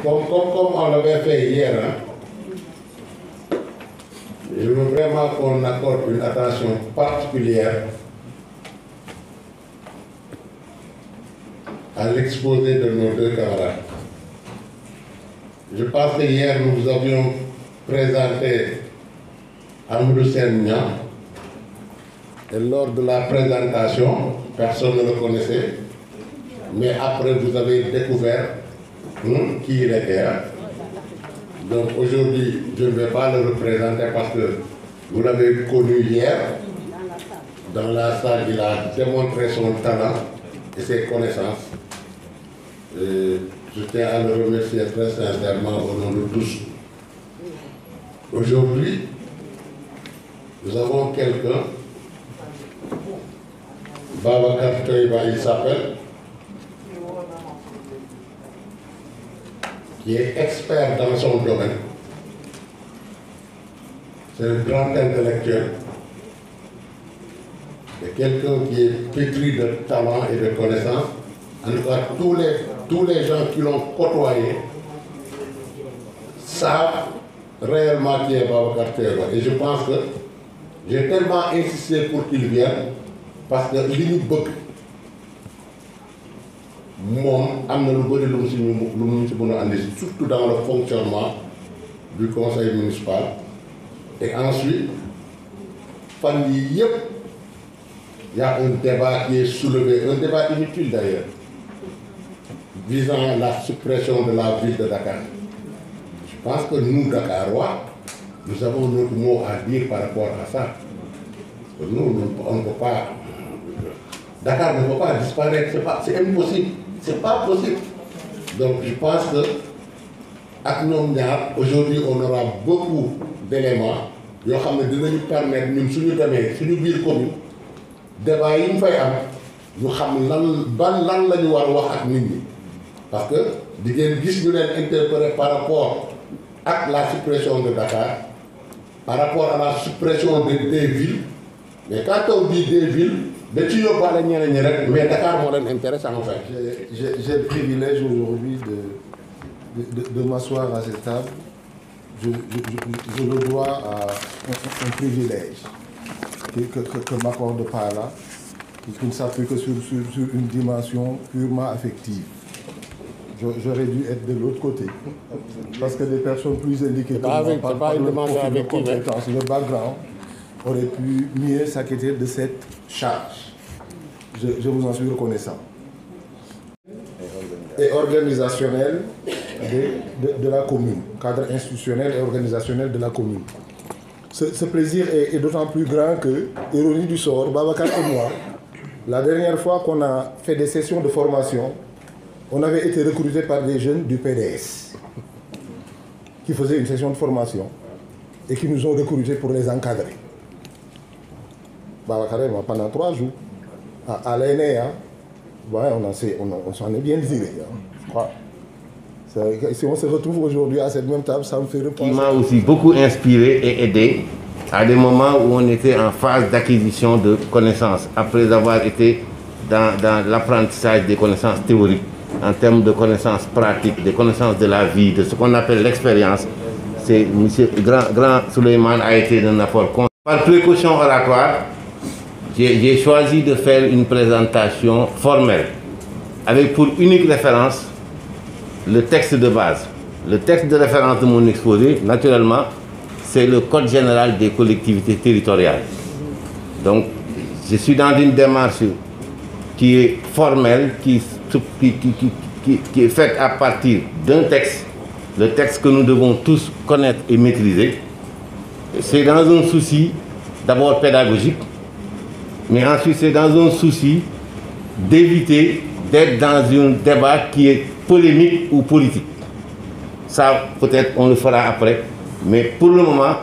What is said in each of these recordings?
comme on l'avait fait hier, hein, je veux vraiment qu'on accorde une attention particulière à l'exposé de nos deux camarades. Je pense que hier, nous avions présenté Amadou Sène Niang, et lors de la présentation, personne ne le connaissait, mais après vous avez découvert qui il était. Donc aujourd'hui, je ne vais pas le représenter parce que vous l'avez connu hier. Dans la salle, il a démontré son talent et ses connaissances. Et je tiens à le remercier très sincèrement au nom de tous. Aujourd'hui, nous avons quelqu'un, Babacar Toïba, il s'appelle, qui est expert dans son domaine. C'est un grand intellectuel. C'est quelqu'un qui est pétri de talent et de connaissances. En tout cas, tous les gens qui l'ont côtoyé savent réellement qui est Babacar Toïba. Et je pense que j'ai tellement insisté pour qu'il vienne, parce que li ñu bëgg moom am na lu bëri lu mu ci mën a andi, surtout dans le fonctionnement du conseil municipal. Et ensuite fan yi yëpp il y a un débat qui est soulevé, un débat inutile d'ailleurs, visant la suppression de la ville de Dakar. Je pense que nous, Dakarois, nous avons notre mot à dire par rapport à ça. Nous, on ne peut pas. Dakar ne peut pas disparaître, c'est impossible, c'est pas possible. Donc je pense que avec ñoom ñaar aujourd'hui on aura beaucoup d'éléments yoo xam ne dinañu permettre ñun suñu demee suñu biir commune débat yi ñu fay am ñu xam lan la ñu war a wax ak nit ñi, parce que di ngeen gis ñu leen interpréter par rapport ak la suppression de Dakar, par rapport à la suppression des villes. Mais quand on dit des villes, mais Dakar moo leen intéresse en fait. J'ai le privilège aujourd'hui de m'asseoir à cette table. Je le dois à un privilège que m'accorde par là, qui ne s'appuie que sur une dimension purement affective. J'aurais dû être de l'autre côté, parce que des personnes plus indiquées que moi, par le profil de compétences, le background, auraient pu mieux s'acquitter de cette charge. Je vous en suis reconnaissant. Et organisationnel de la commune, cadre institutionnel et organisationnel de la commune. Ce plaisir est d'autant plus grand que, ironie du sort, Babacar et moi, la dernière fois qu'on a fait des sessions de formation, on avait été recrutés par des jeunes du PDS qui faisaient une session de formation et qui nous ont recrutés pour les encadrer. Babacar et moi, pendant 3 jours, à l'année, on s'en est bien tiré, je crois. Si on se retrouve aujourd'hui à cette même table, ça me fait repenser. Il m'a aussi beaucoup inspiré et aidé à des moments où on était en phase d'acquisition de connaissances, après avoir été dans l'apprentissage des connaissances théoriques, en termes de connaissances pratiques, des connaissances de la vie, de ce qu'on appelle l'expérience. C'est M. Grand Souleymane a été d'un apport constant. Par précaution oratoire, j'ai choisi de faire une présentation formelle, avec pour unique référence le texte de base. Le texte de référence de mon exposé, naturellement, c'est le Code général des collectivités territoriales. Donc, je suis dans une démarche qui est formelle, qui est faite à partir d'un texte, le texte que nous devons tous connaître et maîtriser. C'est dans un souci d'abord pédagogique, mais ensuite c'est dans un souci d'éviter d'être dans un débat qui est polémique ou politique. Ça, peut-être, on le fera après, mais pour le moment,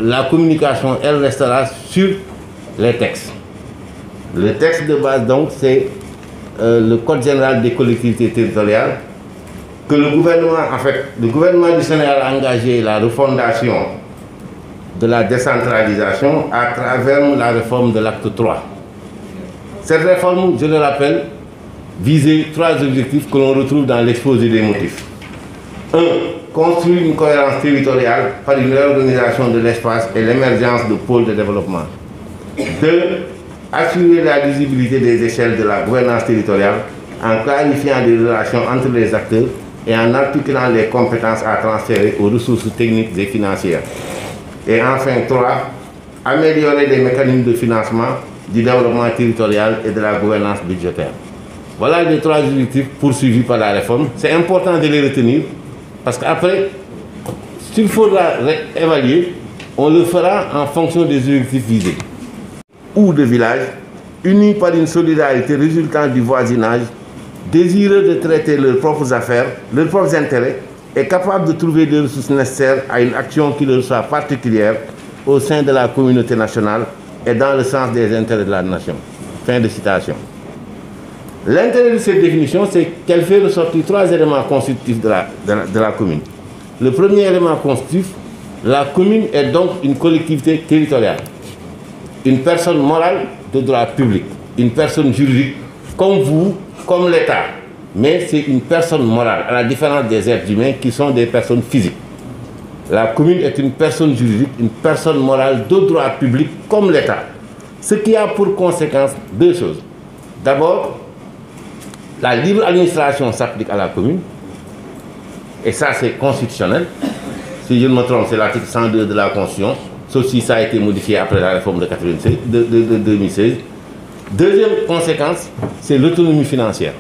la communication, elle restera sur les textes. Le texte de base, donc, c'est le Code général des collectivités territoriales, que le gouvernement du Sénégal a engagé la refondation de la décentralisation à travers la réforme de l'acte 3. Cette réforme, je le rappelle, visait 3 objectifs que l'on retrouve dans l'exposé des motifs. 1. Construire une cohérence territoriale par une réorganisation de l'espace et l'émergence de pôles de développement. 2. Assurer la lisibilité des échelles de la gouvernance territoriale en clarifiant les relations entre les acteurs et en articulant les compétences à transférer aux ressources techniques et financières. Et enfin, 3. Améliorer les mécanismes de financement du développement territorial et de la gouvernance budgétaire. Voilà les 3 objectifs poursuivis par la réforme. C'est important de les retenir parce qu'après, s'il faudra évaluer, on le fera en fonction des objectifs visés. Ou de villages, unis par une solidarité résultant du voisinage, désireux de traiter leurs propres affaires, leurs propres intérêts, et capables de trouver des ressources nécessaires à une action qui leur soit particulière au sein de la communauté nationale et dans le sens des intérêts de la nation. Fin de citation. L'intérêt de cette définition, c'est qu'elle fait ressortir 3 éléments constitutifs de la commune. Le premier élément constitutif, la commune est donc une collectivité territoriale, une personne morale de droit public, une personne juridique comme vous, comme l'État. Mais c'est une personne morale, à la différence des êtres humains qui sont des personnes physiques. La commune est une personne juridique, une personne morale de droit public comme l'État. Ce qui a pour conséquence 2 choses. D'abord, la libre administration s'applique à la commune, et ça c'est constitutionnel. Si je ne me trompe, c'est l'article 102 de la Constitution, sauf si ça a été modifié après la réforme de 2016. Deuxième conséquence, c'est l'autonomie financière.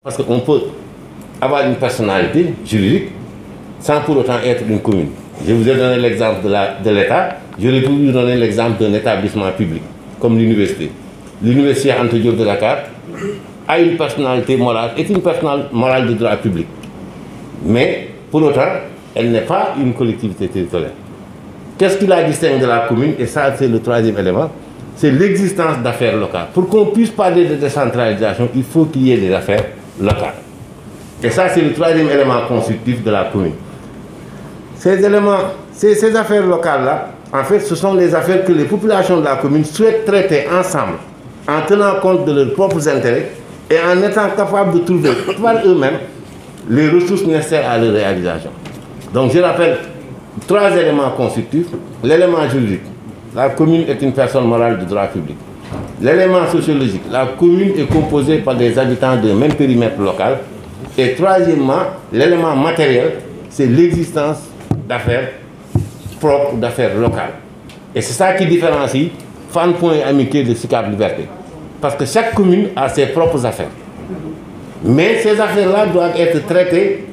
Parce qu'on peut avoir une personnalité juridique sans pour autant être une commune. Je vous ai donné l'exemple de l'État, j'aurais pu vous donner l'exemple d'un établissement public, comme l'université. L'université Anta Diop de Dakar a une personnalité morale, est une personnalité morale de droit public. Mais, pour autant, elle n'est pas une collectivité territoriale. Qu'est-ce qui la distingue de la commune? Et ça, c'est le 3e élément, c'est l'existence d'affaires locales. Pour qu'on puisse parler de décentralisation, il faut qu'il y ait des affaires locales. Et ça, c'est le 3e élément constitutif de la commune. Ces éléments, ces affaires locales-là, en fait, ce sont les affaires que les populations de la commune souhaitent traiter ensemble, en tenant compte de leurs propres intérêts et en étant capables de trouver par eux-mêmes les ressources nécessaires à leur réalisation. Donc, je rappelle 3 éléments constitutifs. L'élément juridique, la commune est une personne morale de droit public. L'élément sociologique, la commune est composée par des habitants d'un même périmètre local. Et troisièmement, l'élément matériel, c'est l'existence d'affaires propres, d'affaires locales. Et c'est ça qui différencie Fann Point et Amitié de Sicap Liberté. Parce que chaque commune a ses propres affaires. Mais ces affaires-là doivent être traitées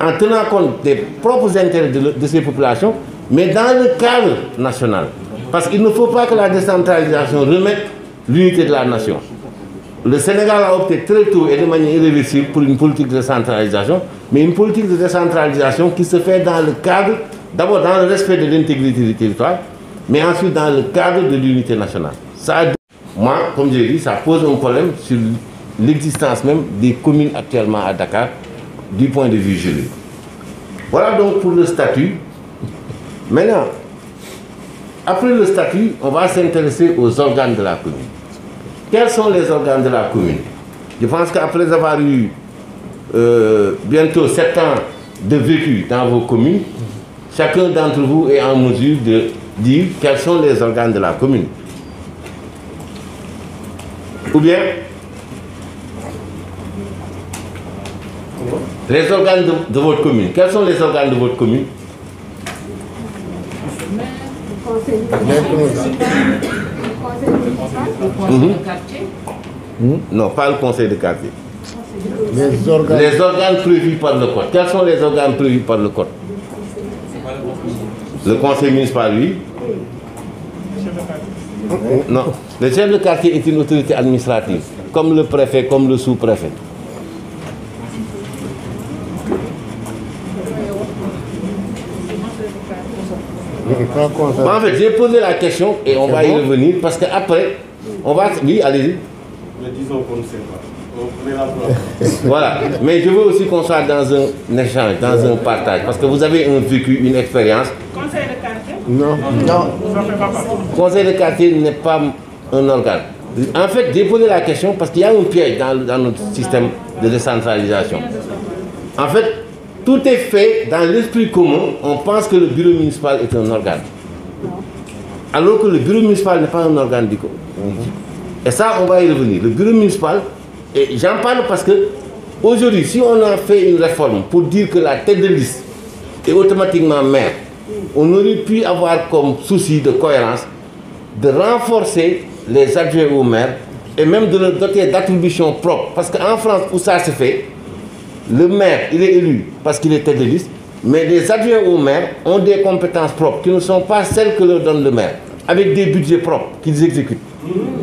en tenant compte des propres intérêts de ces populations, mais dans le cadre national. Parce qu'il ne faut pas que la décentralisation remette l'unité de la nation. Le Sénégal a opté très tôt et de manière irréversible pour une politique de décentralisation, mais une politique de décentralisation qui se fait dans le cadre, d'abord dans le respect de l'intégrité du territoire, mais ensuite dans le cadre de l'unité nationale. Ça, moi, comme je l'ai dit, ça pose un problème sur l'existence même des communes actuellement à Dakar, du point de vue juridique. Voilà donc pour le statut. Maintenant, après le statut, on va s'intéresser aux organes de la commune. Quels sont les organes de la commune? Je pense qu'après avoir eu bientôt 7 ans de vécu dans vos communes, chacun d'entre vous est en mesure de dire quels sont les organes de la commune. Ou bien, les organes de votre commune. Quels sont les organes de votre commune? Le conseil de quartier. Non, pas le conseil de quartier. Les organes. Les organes prévus par le code. Quels sont les organes prévus par le code? Le conseil municipal, oui. Non, le chef de quartier est une autorité administrative, comme le préfet, comme le sous-préfet. En fait, j'ai posé la question et on va y revenir parce qu'après, on va... Oui, allez-y. Mais disons qu'on ne sait pas. On est là pour... Voilà, mais je veux aussi qu'on soit dans un échange, dans un partage, parce que vous avez un vécu, une expérience. Conseil de quartier? Non. Ça fait pas partie. Conseil de quartier n'est pas un organe. En fait, j'ai posé la question parce qu'il y a un piège dans notre système de décentralisation. En fait, tout est fait dans l'esprit commun. On pense que le bureau municipal est un organe. Alors que le bureau municipal n'est pas un organe du coup. Et ça, on va y revenir. Le bureau municipal, et j'en parle parce que aujourd'hui, si on a fait une réforme pour dire que la tête de liste est automatiquement maire, on aurait pu avoir comme souci de cohérence de renforcer les adjoints au maire et même de leur doter d'attributions propres. Parce qu'en France, où ça se fait, le maire, il est élu parce qu'il est tête de liste, mais les adjoints au maire ont des compétences propres qui ne sont pas celles que leur donne le maire, avec des budgets propres qu'ils exécutent.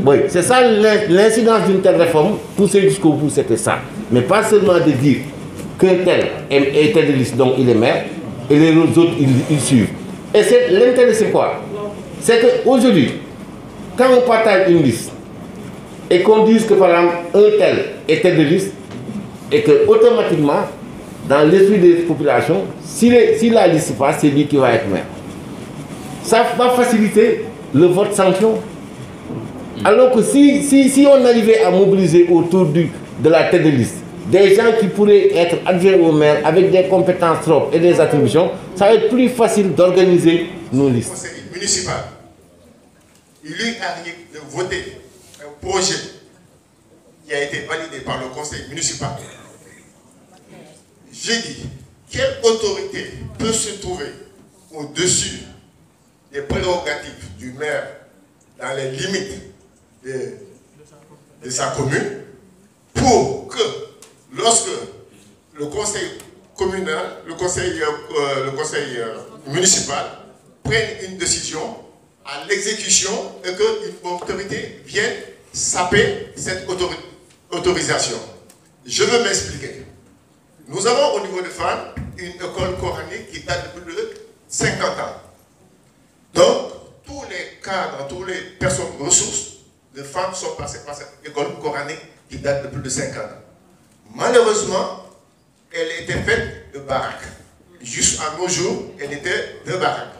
Oui, c'est ça l'incidence d'une telle réforme, poussée jusqu'au bout, c'était ça. Mais pas seulement de dire qu'un tel est tête de liste, donc il est maire, et les autres, ils suivent. Et l'intérêt, c'est quoi? C'est qu'aujourd'hui, quand on partage une liste, et qu'on dise que par exemple, un tel est tête de liste, et que automatiquement, dans l'esprit des populations, si la liste passe, c'est lui qui va être maire. Ça va faciliter le vote sanction. Alors que si on arrivait à mobiliser autour de la tête de liste des gens qui pourraient être adjoints au maire avec des compétences propres et des attributions, ça va être plus facile d'organiser nos listes. Le conseil municipal, il lui arrive de voter un projet qui a été validé par le conseil municipal. J'ai dit, quelle autorité peut se trouver au-dessus des prérogatives du maire dans les limites de sa commune pour que lorsque le conseil communal, le conseil municipal prenne une décision à l'exécution et qu'une autorité vienne saper cette autorisation. Je veux m'expliquer. Nous avons au niveau de FAN une école coranique qui date de plus de 50 ans. Donc, tous les cadres, toutes les personnes ressources de femmes sont passées par cette école coranique qui date de plus de 50 ans. Malheureusement, elle était faite de baraques. Jusqu'à nos jours, elle était de baraques.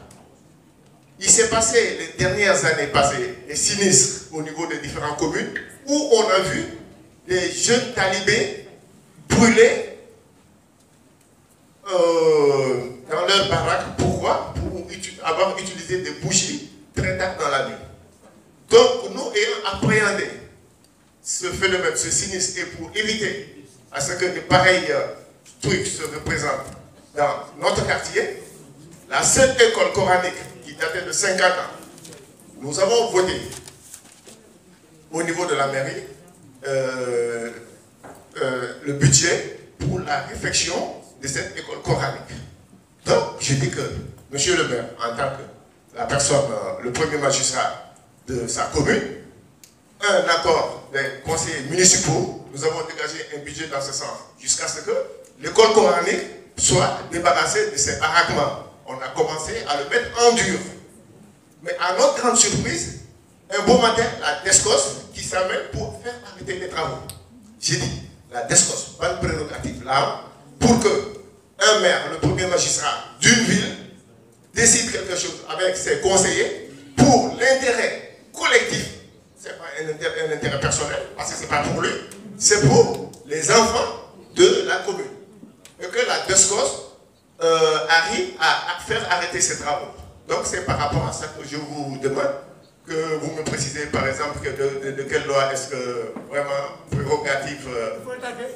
Il s'est passé les dernières années passées des sinistres au niveau des différentes communes où on a vu des jeunes talibés brûlés dans leur baraque. Pourquoi? Pour avoir utilisé des bougies très tard dans la nuit. Donc, nous ayons appréhendé ce phénomène, ce sinistre, et pour éviter à ce que de pareils trucs se représentent dans notre quartier, la seule école coranique qui datait de 50 ans, nous avons voté au niveau de la mairie le budget pour la réfection de cette école coranique. Donc, je dis que monsieur le maire, en tant que la personne, le premier magistrat de sa commune, un accord des conseillers municipaux, nous avons dégagé un budget dans ce sens, jusqu'à ce que l'école coranique soit débarrassée de ses baraquements. On a commencé à le mettre en dur. Mais à notre grande surprise, un beau matin, la DESCOS qui s'amène pour faire arrêter les travaux. J'ai dit, la DESCOS, pas de prérogative là, pour que un maire, le premier magistrat d'une ville, décide quelque chose avec ses conseillers pour l'intérêt collectif. Ce n'est pas un intérêt personnel, parce que ce n'est pas pour lui, c'est pour les enfants de la commune. Et que la DESCOS arrive à faire arrêter ces travaux. Donc c'est par rapport à ça que je vous demande que vous me précisez par exemple de quelle loi est-ce que vraiment prérogative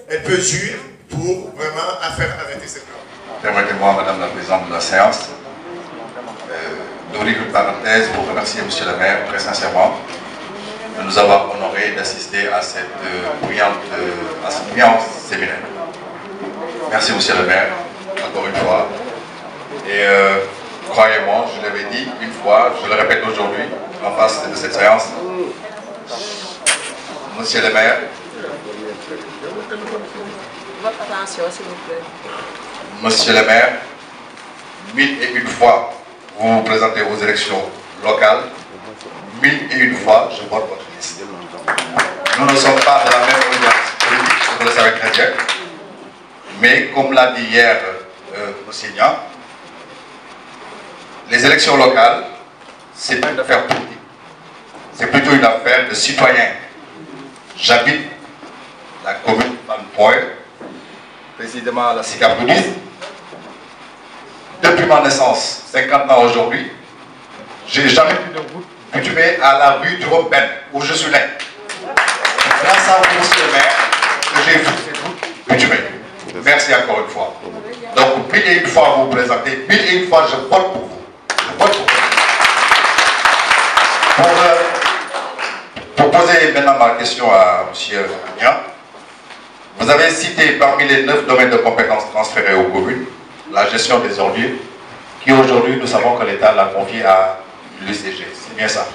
elle peut jouir pour vraiment faire arrêter ces travaux. Permettez-moi, Madame la Présidente de la séance, d'ouvrir une parenthèse pour remercier Monsieur le maire très sincèrement de nous avoir honorés d'assister à ce brillant séminaire. Merci Monsieur le maire, encore une fois. Et croyez-moi, je l'avais dit une fois, je le répète aujourd'hui, en face de cette séance. Monsieur le maire. Votre attention, s'il vous plaît. Monsieur le maire, 1001 fois, vous vous présentez aux élections locales, 1001 fois, je vote votre liste. Nous ne sommes pas de la même orientation politique, vous le savez très bien. Mais comme l'a dit hier M. Niang, les élections locales, ce n'est pas une affaire politique. C'est plutôt une affaire de citoyens. J'habite la commune de Van Poy, précisément à la Sicapoulis, depuis ma naissance, 50 ans aujourd'hui, j'ai jamais vu de route bitumée à la rue du Robben, où je suis né. Grâce à vous, monsieur le maire, que j'ai vu cette route bitumée. Merci encore une fois. Donc, 1001 fois vous vous présentez, 1001 fois je vote pour vous. Je vote pour vous. Pour poser maintenant ma question à M. Agnan, vous avez cité parmi les 9 domaines de compétences transférés aux communes, la gestion des ordures, qui aujourd'hui, nous savons que l'État l'a confié à l'UCG. C'est bien ça.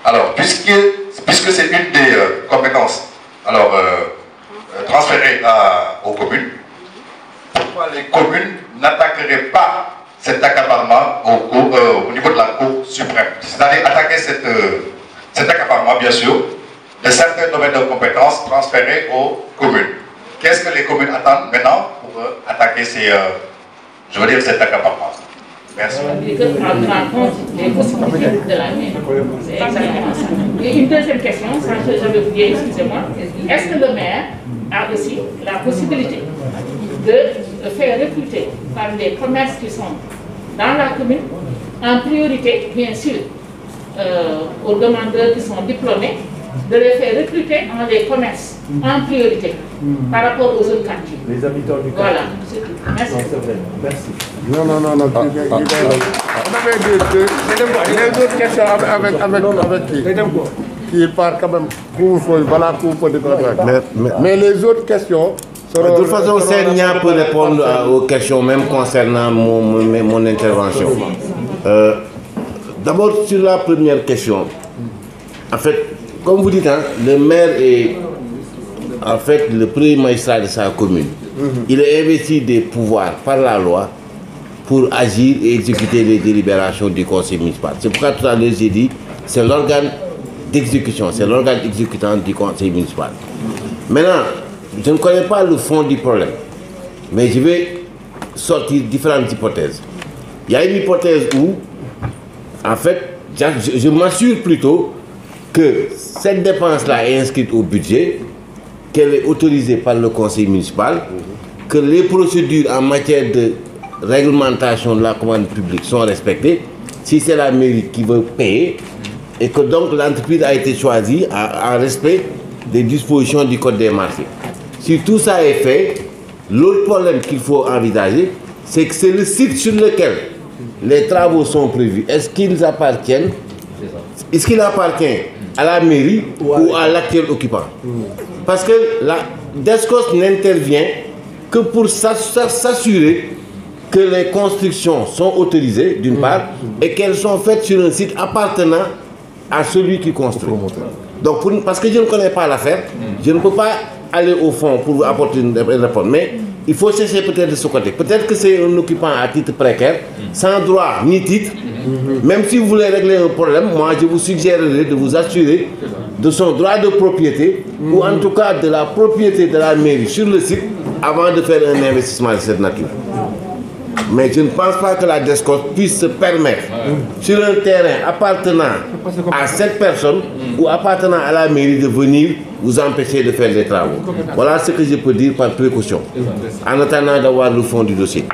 Alors, puisque c'est une des compétences transférées aux communes, pourquoi les communes n'attaqueraient pas cet accaparement au niveau de la Cour suprême? C'est-à-dire attaquer cet accaparement, bien sûr, de certains domaines de compétences transférés aux communes. Qu'est-ce que les communes attendent maintenant pour attaquer cet accaparement? Merci. Prendre en compte les possibilités de la mairie. C'est exactement ça. Et une deuxième question, sans que j'avais oublié, excusez-moi. Est-ce que le maire a aussi la possibilité de faire recruter par les commerces qui sont dans la commune, en priorité, bien sûr, aux demandeurs qui sont diplômés, de les faire recruter dans les commerces, en priorité, par rapport aux autres quartiers. Les habitants du quartier. Voilà, c'est tout. Merci. C'est vrai. Merci. Non. On avait des autres questions avec qui il part quand même mais les autres questions. De toute façon, Seigneur peut répondre aux questions même concernant mon intervention. D'abord, sur la première question, en fait, comme vous dites, le maire est en fait le premier magistrat de sa commune. Il est investi des pouvoirs par la loi pour agir et exécuter les délibérations du conseil municipal. C'est pourquoi tout à l'heure j'ai dit, c'est l'organe d'exécution, c'est l'organe exécutant du conseil municipal. Maintenant, je ne connais pas le fond du problème, mais je vais sortir différentes hypothèses. Il y a une hypothèse où, en fait, je m'assure plutôt que cette dépense-là est inscrite au budget, qu'elle est autorisée par le conseil municipal, que les procédures en matière de réglementation de la commande publique sont respectées, si c'est la mairie qui veut payer, et que donc l'entreprise a été choisie en respect des dispositions du Code des marchés. Si tout ça est fait, l'autre problème qu'il faut envisager, c'est que c'est le site sur lequel les travaux sont prévus. Est-ce qu'il appartient à la mairie ou à l'actuel occupant? Parce que la DESCOS n'intervient que pour s'assurer que les constructions sont autorisées, d'une part, et qu'elles sont faites sur un site appartenant à celui qui construit. Donc, parce que je ne connais pas l'affaire, je ne peux pas aller au fond pour vous apporter une réponse. Mais il faut chercher peut-être de ce côté. Peut-être que c'est un occupant à titre précaire, sans droit ni titre. Même si vous voulez régler un problème, moi je vous suggérerais de vous assurer de son droit de propriété, ou en tout cas de la propriété de la mairie sur le site, avant de faire un investissement de cette nature. Mais je ne pense pas que la DESCOS puisse se permettre, sur un terrain appartenant à cette personne ou appartenant à la mairie, de venir vous empêcher de faire des travaux. Voilà ce que je peux dire par précaution, en attendant d'avoir le fond du dossier.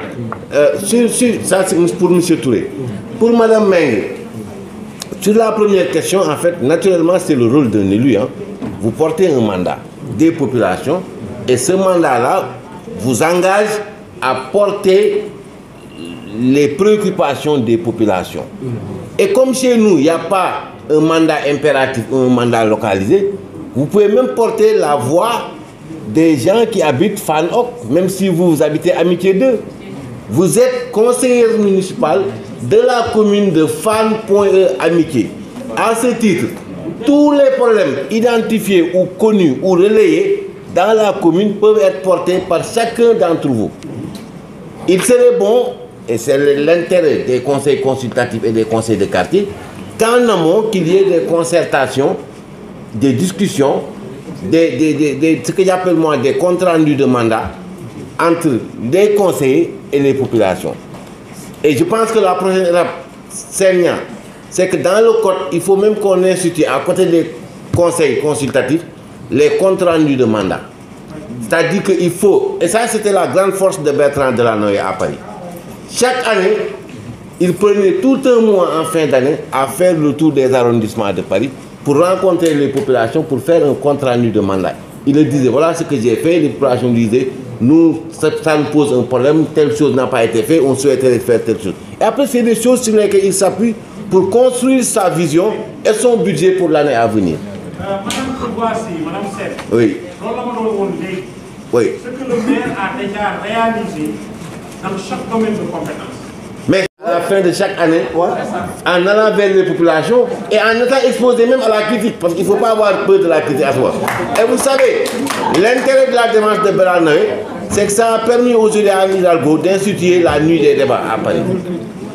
Ça c'est pour M. Touré. Pour Mme Meng, sur la première question, en fait, naturellement, c'est le rôle d'un élu. Vous portez un mandat des populations, et ce mandat-là vous engage à porter les préoccupations des populations. Et comme chez nous, il n'y a pas un mandat impératif ou un mandat localisé, vous pouvez même porter la voix des gens qui habitent Fan-Hoc, même si vous habitez Amitié 2. Vous êtes conseiller municipal de la commune de Fan.Amitié. À ce titre, tous les problèmes identifiés ou connus ou relayés dans la commune peuvent être portés par chacun d'entre vous. Il serait bon, et c'est l'intérêt des conseils consultatifs et des conseils de quartier, qu'en amont, qu'il y ait des concertations, des discussions, ce que j'appelle moi des comptes rendus de mandat entre les conseillers et les populations. Et je pense que la prochaine étape, c'est que dans le code, il faut même qu'on institue à côté des conseils consultatifs les comptes rendus de mandat. C'est-à-dire qu'il faut, et ça c'était la grande force de Bertrand Delanoë à Paris, chaque année, il prenait tout un mois en fin d'année à faire le tour des arrondissements de Paris pour rencontrer les populations, pour faire un compte rendu de mandat. Il leur disait, voilà ce que j'ai fait, les populations disaient, nous, ça nous pose un problème, telle chose n'a pas été faite, on souhaiterait faire telle chose. Et après, c'est des choses sur lesquelles il s'appuie pour construire sa vision et son budget pour l'année à venir. Madame Kouassi, Madame Sène, oui. Oui. Ce que le maire a déjà réalisé dans chaque domaine de compétence. Mais à la fin de chaque année, en allant vers les populations et en étant exposé même à la critique, parce qu'il ne faut pas avoir peur de la critique à soi. Et vous savez, l'intérêt de la démarche de Bernard Noé, c'est que ça a permis aujourd'hui à Anne Hidalgo d'instituer la nuit des débats à Paris.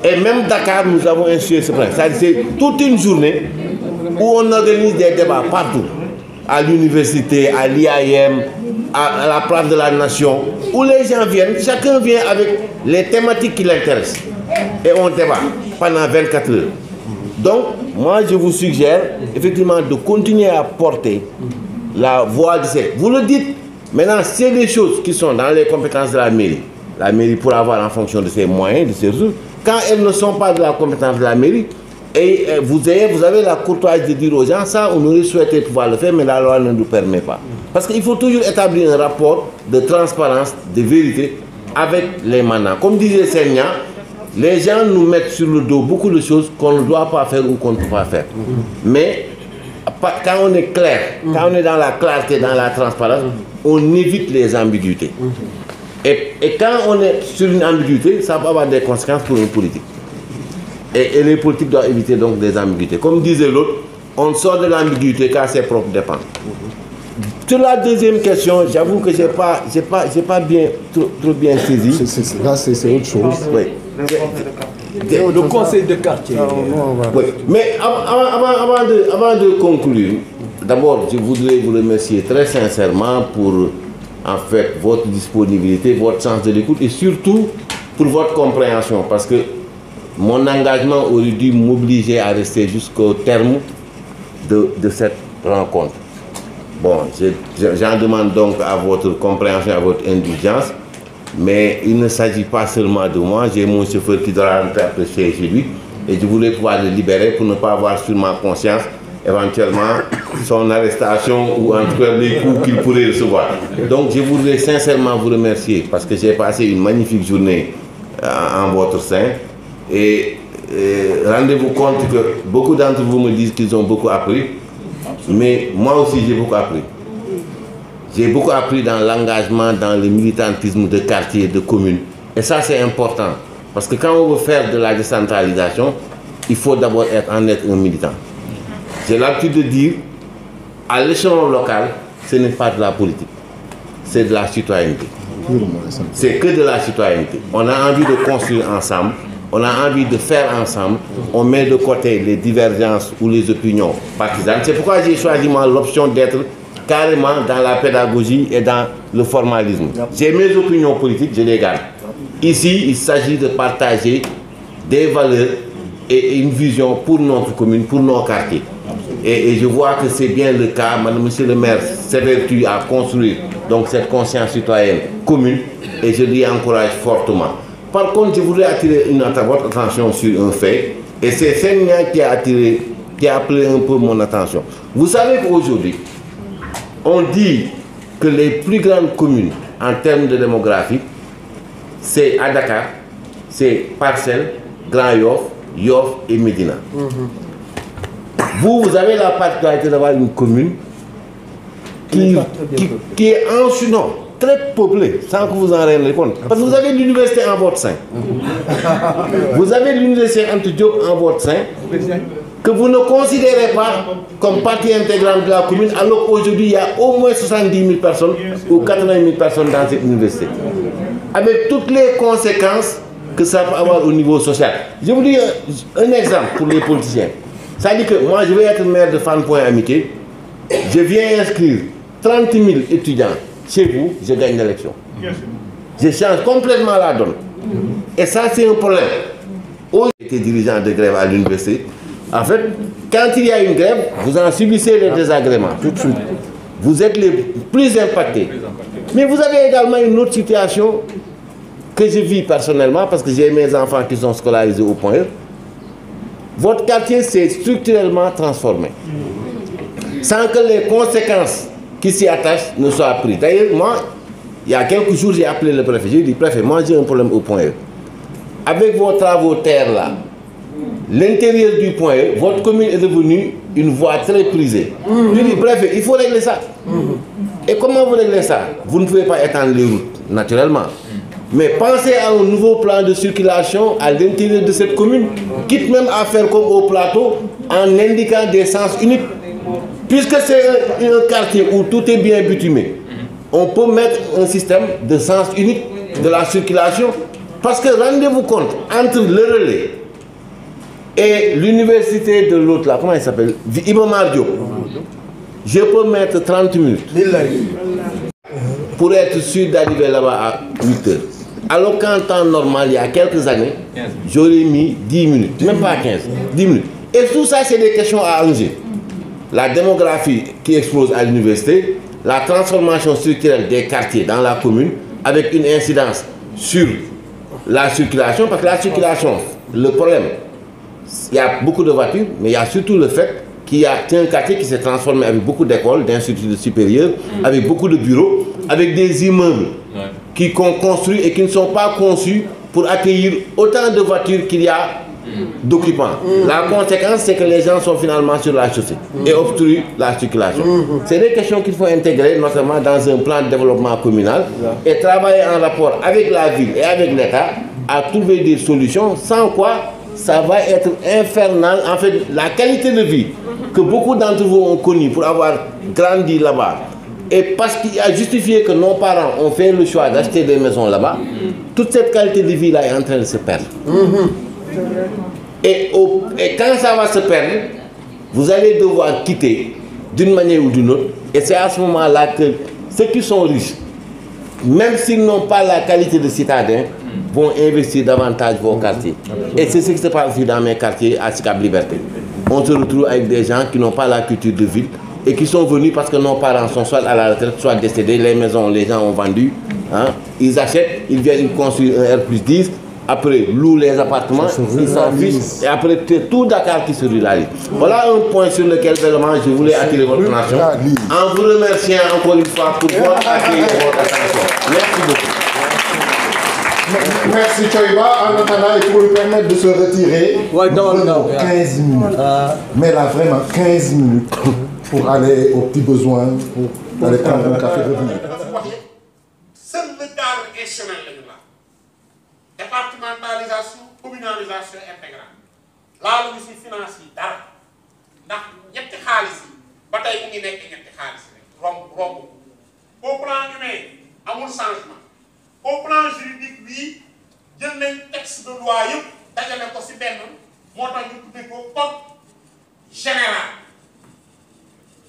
Et même Dakar, nous avons institué ce plan. C'est toute une journée où on organise des débats partout, à l'université, à l'IAM, à la place de la Nation, où les gens viennent, chacun vient avec les thématiques qui l'intéressent. Et on débat pendant 24 heures. Donc, moi, je vous suggère effectivement de continuer à porter la voix de ces. Vous le dites, maintenant, c'est des choses qui sont dans les compétences de la mairie. La mairie pourra avoir en fonction de ses moyens, de ses ressources. Quand elles ne sont pas de la compétence de la mairie, et vous avez la courtoisie de dire aux gens, ça, on aurait souhaité pouvoir le faire, mais la loi ne nous permet pas. Parce qu'il faut toujours établir un rapport de transparence, de vérité avec les mandats. Comme disait Seigneur, les gens nous mettent sur le dos beaucoup de choses qu'on ne doit pas faire ou qu'on ne peut pas faire. Mais quand on est clair, quand on est dans la clarté, dans la transparence, on évite les ambiguïtés. Et quand on est sur une ambiguïté, ça va avoir des conséquences pour une politique. Et les politiques doivent éviter donc des ambiguïtés. Comme disait l'autre, on sort de l'ambiguïté quand ses propres dépendent. Sur la deuxième question, j'avoue que je n'ai pas bien, trop bien saisi. Là, c'est autre chose. Oui. Le conseil de quartier. Oui. Mais avant de conclure, d'abord, je voudrais vous remercier très sincèrement pour en fait votre disponibilité, votre sens de l'écoute et surtout pour votre compréhension. Parce que mon engagement aurait dû m'obliger à rester jusqu'au terme de cette rencontre. Bon, j'en demande donc à votre compréhension, à votre indulgence, mais il ne s'agit pas seulement de moi. J'ai mon chauffeur qui doit rentrer après chez lui et je voulais pouvoir le libérer pour ne pas avoir sur ma conscience éventuellement son arrestation ou en tout cas les coups qu'il pourrait recevoir. Donc je voudrais sincèrement vous remercier parce que j'ai passé une magnifique journée en votre sein et rendez-vous compte que beaucoup d'entre vous me disent qu'ils ont beaucoup appris. Mais moi aussi, j'ai beaucoup appris. J'ai beaucoup appris dans l'engagement, dans le militantisme de quartier, de commune. Et ça, c'est important. Parce que quand on veut faire de la décentralisation, il faut d'abord en être un militant. J'ai l'habitude de dire, à l'échelon local, ce n'est pas de la politique. C'est de la citoyenneté. C'est que de la citoyenneté. On a envie de construire ensemble. On a envie de faire ensemble, on met de côté les divergences ou les opinions partisanes. C'est pourquoi j'ai choisi l'option d'être carrément dans la pédagogie et dans le formalisme. J'ai mes opinions politiques, je les garde. Ici, il s'agit de partager des valeurs et une vision pour notre commune, pour nos quartiers. Et je vois que c'est bien le cas. Monsieur le maire s'évertue à construire donc, cette conscience citoyenne commune et je l'y encourage fortement. Par contre, je voudrais attirer votre attention sur un fait, et c'est Seigneur qui a appelé un peu mon attention. Vous savez qu'aujourd'hui, on dit que les plus grandes communes en termes de démographie, c'est à Dakar, c'est Parcelles, Grand Yoff, Yoff et Médina. Vous avez la particularité d'avoir une commune qui est en non, très peuplée, sans que vous en rendiez compte. Parce que vous avez l'université en votre sein. Vous avez l'université Anta Diop en votre sein, que vous ne considérez pas comme partie intégrante de la commune, alors qu'aujourd'hui, il y a au moins 70 000 personnes ou 80 000 personnes dans cette université. Avec toutes les conséquences que ça peut avoir au niveau social. Je vous dis un exemple pour les politiciens. Ça dit que moi, je vais être maire de Fann Point Amitié. Je viens inscrire 30 000 étudiants chez vous, je gagne l'élection. Je change complètement la donne. Et ça, c'est un problème. Aujourd'hui, j'étais dirigeant de grève à l'université. En fait, quand il y a une grève, vous en subissez les désagréments tout de suite. Vous êtes les plus impactés. Mais vous avez également une autre situation que je vis personnellement, parce que j'ai mes enfants qui sont scolarisés au Point E, votre quartier s'est structurellement transformé, sans que les conséquences qui s'y attachent ne soient prises. D'ailleurs, moi, il y a quelques jours, j'ai appelé le préfet. J'ai dit, préfet, moi j'ai un problème au Point E. Avec vos travaux terre là, l'intérieur du Point E, votre commune est devenue une voie très prisée. Je dis, préfet, il faut régler ça. Et comment vous réglez ça? Vous ne pouvez pas étendre les routes, naturellement. Mais pensez à un nouveau plan de circulation à l'intérieur de cette commune, quitte même à faire comme au plateau, en indiquant des sens uniques. Puisque c'est un quartier où tout est bien bitumé, on peut mettre un système de sens unique de la circulation. Parce que rendez-vous compte, entre le relais et l'université de l'autre là, comment il s'appelle, Iba Mar Diop, je peux mettre 30 minutes pour être sûr d'arriver là-bas à 8 heures. Alors qu'en temps normal, il y a quelques années, j'aurais mis 10 minutes, même pas 15, 10 minutes. Et tout ça, c'est des questions à enlever. La démographie qui explose à l'université, la transformation structurelle des quartiers dans la commune, avec une incidence sur la circulation, parce que la circulation, le problème, il y a beaucoup de voitures, mais il y a surtout le fait qu'il y a un quartier qui s'est transformé avec beaucoup d'écoles, d'instituts supérieurs, avec beaucoup de bureaux, avec des immeubles qui sont construits et qui ne sont pas conçus pour accueillir autant de voitures qu'il y a d'occupants. La conséquence, c'est que les gens sont finalement sur la chaussée et obstruent la circulation. C'est des questions qu'il faut intégrer, notamment dans un plan de développement communal, et travailler en rapport avec la ville et avec l'État à trouver des solutions, sans quoi ça va être infernal. En fait, la qualité de vie que beaucoup d'entre vous ont connue pour avoir grandi là-bas, et parce qu'il a justifié que nos parents ont fait le choix d'acheter des maisons là-bas, toute cette qualité de vie-là est en train de se perdre. Et quand ça va se perdre, vous allez devoir quitter d'une manière ou d'une autre. Et c'est à ce moment-là que ceux qui sont riches, même s'ils n'ont pas la qualité de citadins, vont investir davantage vos quartiers. Et c'est ce qui se passe aussi dans mes quartiers à Sicap Liberté. On se retrouve avec des gens qui n'ont pas la culture de ville et qui sont venus parce que nos parents sont soit à la retraite, soit décédés, les maisons, les gens ont vendu. Hein? Ils achètent, ils viennent construire un R+10, après louent les appartements, ils s'en fichent, et après tout Dakar qui se ruralise. Voilà un point sur lequel vraiment je voulais attirer votre attention, en vous remerciant encore une fois pour votre accueil et votre attention. Merci beaucoup. Merci Choiba. En attendant, il faut lui permettre de se retirer. Ouais, non, 15 minutes. Mais là, vraiment 15 minutes pour aller aux petits besoins, pour aller prendre un café revenir. Seul le cadre institutionnel est là. Départementalisation, communalisation intégrale. Là, le ministre financier, dara. Ndax ñetti xaalis yi ba tey mu ngi nekk ñetti xaalis rek romb. Au plan humain, amul changement. Au plan juridique, oui, jël nañ texte de loi yëpp dajale ko ci benn moo tax ñu tuddee ko code général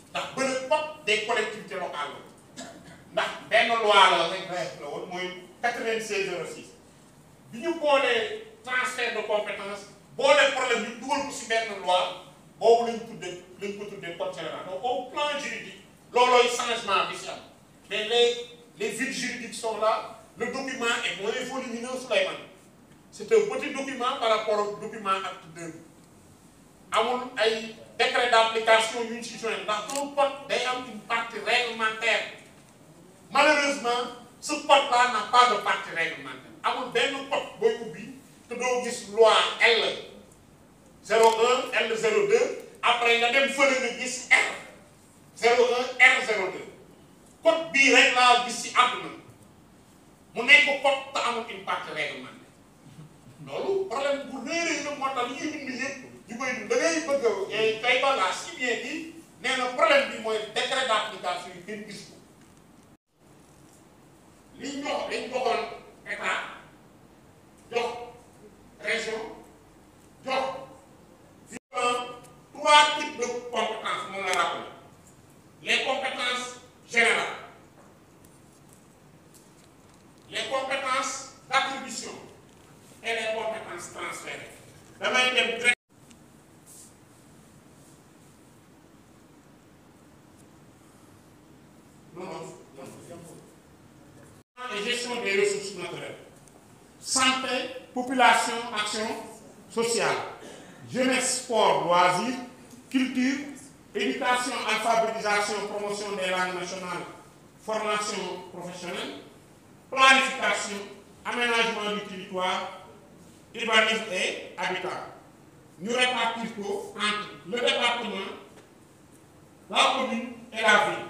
ndax bële code des collectivités locales ndax benn loi la rek la woon mooy 9606 bi ñu boolee transfert de compétence boolee problème ñu dugal ko ci benn loi boobu lañ ko tuddee code général. Donc au plan juridique loolooy changement bi ci am mais les vides juridiques sont là. Le document est moins volumineux, Souleymane. C'est un petit document par rapport au document acte 2. Amul ay décret d'application yu ñu ci joindre ndax un code day am une partie réglementaire. Malheureusement, ce code-là n'a pas de partie réglementaire. Amul benn code booy ubbi te doo gis loi L01, L02 après nga dem fële nga gis R01, R02. Code bii rek laa gis ci àdduna. mu nekk code te amul une partie réglementaire loolu problème bu réeré la moo tax li ñuy dund yëpp ñu koy dund da ngay bëgg a tey ba la si bien bi nee na problème bi mooy décret d'application yi kenn gis ko liñ joxoon état jox région jox trois types de compétences moom la rappelé les compétences générales. Les compétences d'attribution et les compétences transférées. Damay dem direct. Non. Et gestion des ressources naturelles. santé, population, action sociale, jeunesse, sport, loisirs, culture, éducation, alphabétisation, promotion des langues nationales, formation professionnelle, planification, aménagement du territoire, urbanisme et habitat. Nous répartissons entre le département, la commune et la ville.